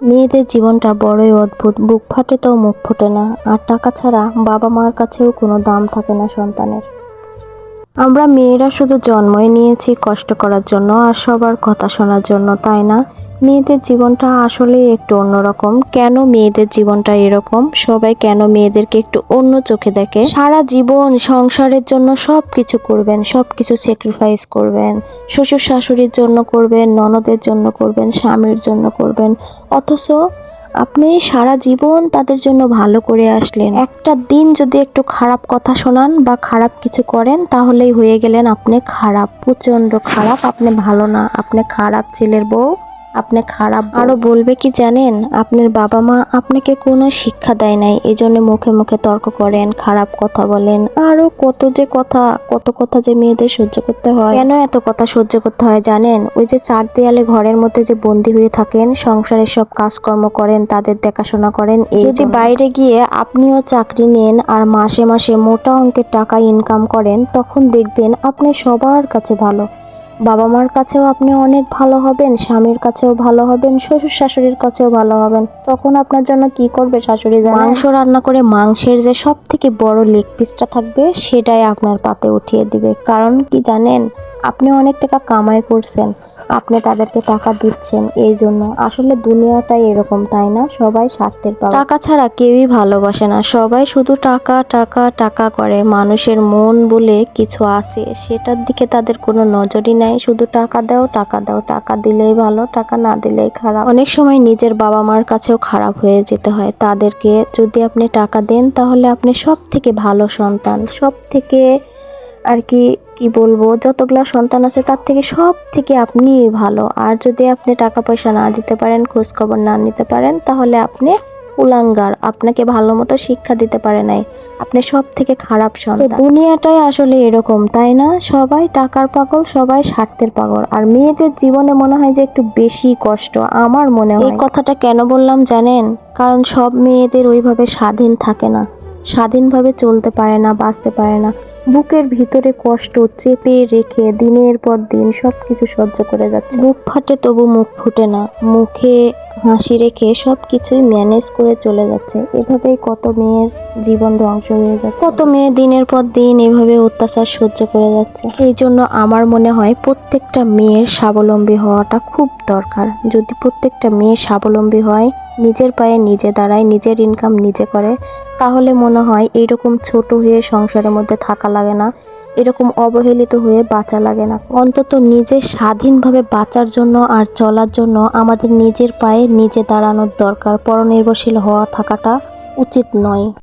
মেয়েদের জীবনটা বড়ই অদ্ভুত, বুক ফাটে তো মুখ ফোটে না। আর টাকা ছাড়া বাবা মার কাছেও কোনো দাম থাকে না সন্তানের। আমরা মেয়েরা শুধু জন্মই নিয়েছি কষ্ট করার জন্য আর সবার কথা শোনার জন্য, তাই না? মেয়েদের জীবনটা আসলে একটু অন্যরকম। কেন মেয়েদের জীবনটা এরকম? সবাই কেন মেয়েদেরকে একটু অন্য চোখে দেখে? সারা জীবন সংসারের জন্য সব কিছু করবেন, সব কিছু স্যাক্রিফাইস করবেন, শ্বশুর শাশুড়ির জন্য করবেন, ননদের জন্য করবেন, স্বামীর জন্য করবেন, অথচ আপনি সারা জীবন তাদের জন্য ভালো করে আসলেন। একটা দিন যদি একটু খারাপ কথা শোনান বা খারাপ কিছু করেন, তাহলেই হয়ে গেলেন আপনি খারাপ, প্রচণ্ড খারাপ, আপনি ভালো না, আপনি খারাপ ছেলের বউ, আপনি খারাপ। আরও বলবে কি জানেন, আপনার বাবা মা আপনাকে কোনো শিক্ষা দেয় নাই, এই জন্য মুখে মুখে তর্ক করেন, খারাপ কথা বলেন, আরও কত কথা যে মেয়েদের সহ্য করতে হয়। কেন এত কথা সহ্য করতে হয় জানেন? ওই যে চার দেয়ালে ঘরের মধ্যে যে বন্দী হয়ে থাকেন, সংসারের সব কাজকর্ম করেন, তাদের দেখাশোনা করেন। যদি বাইরে গিয়ে আপনিও চাকরি নেন আর মাসে মাসে মোটা অঙ্কের টাকা ইনকাম করেন, তখন দেখবেন আপনি সবার কাছে ভালো। বাবা মার কাছেও আপনি অনেক ভালো হবেন, স্বামীর কাছেও ভালো হবেন, শ্বশুর শাশুড়ির কাছেও ভালো হবেন। তখন আপনার জন্য কি করবে শাশুড়ি জানেন? মাংস রান্না করে মাংসের যে সব থেকে বড় লেগ পিসটা থাকবে, সেটাই আপনার পাতে উঠিয়ে দিবে। কারণ কি জানেন? আপনি অনেক টাকা কামাই করছেন, আপনি তাদেরকে টাকা দিচ্ছেন, এই জন্য। আসলে দুনিয়াটাই এরকম, তাই না? সবাই স্বার্থের পাগল। টাকা ছাড়া কেউই ভালোবাসে না, সবাই শুধু টাকা টাকা টাকা করে। মানুষের মন বলে কিছু আছে, সেটার দিকে তাদের কোনো নজরই নাই। শুধু টাকা দাও, টাকা দাও, টাকা দিলেই ভালো, টাকা না দিলেই খারাপ। অনেক সময় নিজের বাবা মার কাছেও খারাপ হয়ে যেতে হয় তাদেরকে। যদি আপনি টাকা দেন, তাহলে আপনি সব থেকে ভালো সন্তান, সব থেকে আর কি বলবো, যতগুলা সন্তান আছে তার থেকে সব থেকে আপনি ভালো। আর যদি আপনি টাকা পয়সা না দিতে পারেন, খোঁজ খবর না নিতে পারেন, তাহলে আপনি কুলাঙ্গার, আপনাকে ভালো মতো শিক্ষা দিতে পারে নাই, আপনি সব থেকে খারাপ সন্তান। দুনিয়াটাই আসলে এরকম, তাই না? সবাই টাকার পাগল, সবাই স্বার্থের পাগল। আর মেয়েদের জীবনে মনে হয় যে একটু বেশি কষ্ট, আমার মনে হয়। এই কথাটা কেন বললাম জানেন? কারণ সব মেয়েদের ওইভাবে স্বাধীন থাকে না, স্বাধীনভাবে চলতে পারে না, বাঁচতে পারে না। বুকের ভিতরে কষ্ট চেপে রেখে দিনের পর দিন সবকিছু সহ্য করে যাচ্ছে। বুক ফাটে তবু মুখ ফুটে না, মুখে হাসি রেখে সবকিছুই ম্যানেজ করে চলে যাচ্ছে। এভাবেই কত মেয়ের জীবন ধ্বংস হয়ে যাচ্ছে, কত মেয়ে দিনের পর দিন এভাবে অত্যাচার সহ্য করে যাচ্ছে। এই জন্য আমার মনে হয় প্রত্যেকটা মেয়ের স্বাবলম্বী হওয়াটা খুব দরকার। যদি প্রত্যেকটা মেয়ে স্বাবলম্বী হয়, নিজের পায়ে নিজে দাঁড়ায়, নিজের ইনকাম নিজে করে, তাহলে মনে হয় এইরকম ছোট হয়ে সংসারের মধ্যে থাকা লাগে না, এরকম অবহেলিত হয়ে বাঁচা লাগে না। অন্তত নিজের স্বাধীনভাবে বাঁচার জন্য আর চলার জন্য আমাদের নিজের পায়ে নিজে দাঁড়ানোর দরকার। পরনির্ভরশীল হওয়া থাকাটা উচিত নয়।